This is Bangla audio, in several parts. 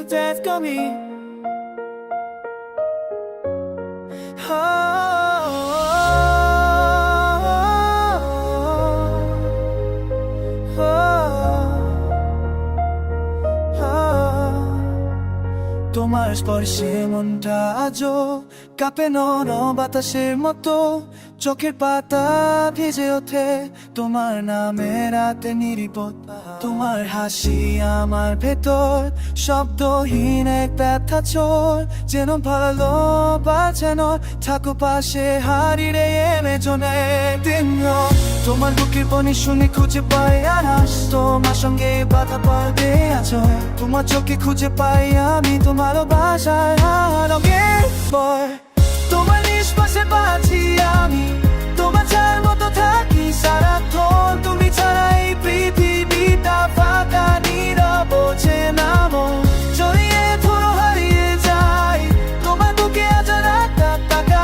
dance kami তোমার স্পর্শে মনটা আজও কাঁপে নরম বাতাসের মতো চোখের পাতা ভিজে ওঠে তোমার নামে রাতে নিরিপদ তোমার হাসি আমার ভেতর শব্দহীন এক ব্যথা চোর যেন ভালোবাসেন থাকো পাশে হারিয়ে এনে জনে দিন তোমার বুকের বনি শুনে খুঁজে পাই আনাস তোমার সঙ্গে বাধা পাবে আছো তোমার চোখে খুঁজে পাই আমি তোমার ভাষায় হারানোর পর তোমার নিঃশ্বাসে বাঁচি আমি তোমার চার মতো থাকি সারাক্ষণ তুমি ছাড়া এই পৃথিবীটা ফাঁকা নীরব নাম জড়িয়ে ধরো হারিয়ে যাই তোমার বুকে আজ রাতটা টাকা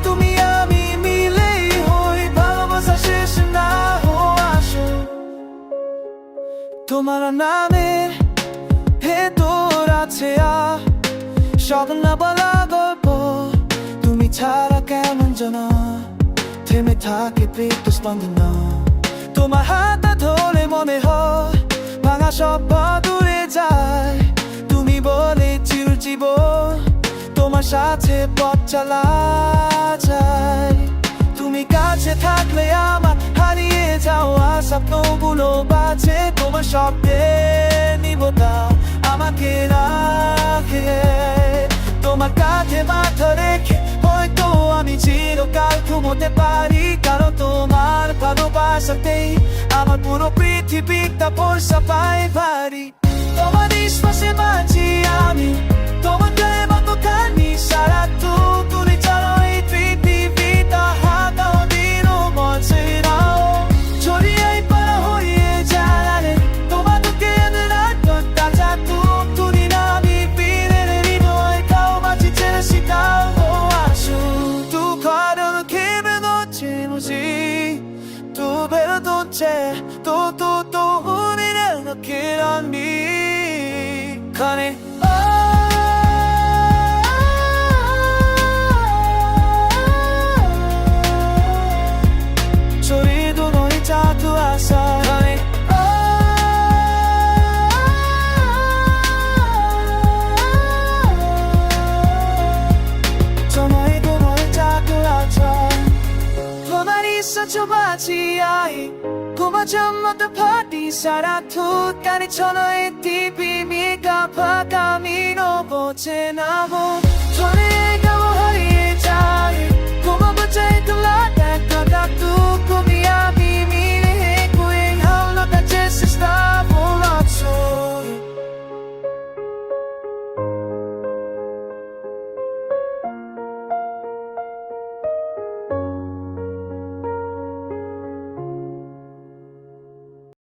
তুমি আমি মিলেই হই ভালোবাসা শেষ না হওয়া আসো তোমার নামে ভেতর আছে স্বপ্ন বলা গল্প তুমি ছাড়া কেমন যেন থেমে থাকে প্রীত স্পন্দন তোমার হাতটা ধরে মনে হয় ভাঙা সব দূরে যায় তুমি বলে চিরজীবন তোমার সাথে পথ চালা যায় তুমি কাছে থাকলে আমার হারিয়ে যাওয়া স্বপ্নগুলো বাজে তোমার শব্দে নিবতা আমাকে রাখে তোমার কাঁধে মাথা রেখে হয়তো আমি চিরকাল ঘুমোতে পারি কারণ তোমার ভালোবাসাতেই আমার পুরো পৃথিবীটা পয়সা পাই ভারী তোমার নিঃশ্বাসে বাঁচি আমি তোমার গায়ে মতো খানি সারা তুমি ছাড়া এই পৃথিবীটা হাতা দিনও বলছে নাও ছড়িয়ে পারা হয়ে যায় তোমার দুঃখে রাত তাজা তুমি না আমি পীরের হৃদয় কাউ মাঝি ছেড়ে শিকাও আসু tu caro che veloce così tu veloce tu unire che non mi cane sorridono i tatuaggi 좁아지 아이 고마점마다 파티 사라투 까니 천하의 TV 미가 파감이 너보제 나보 전에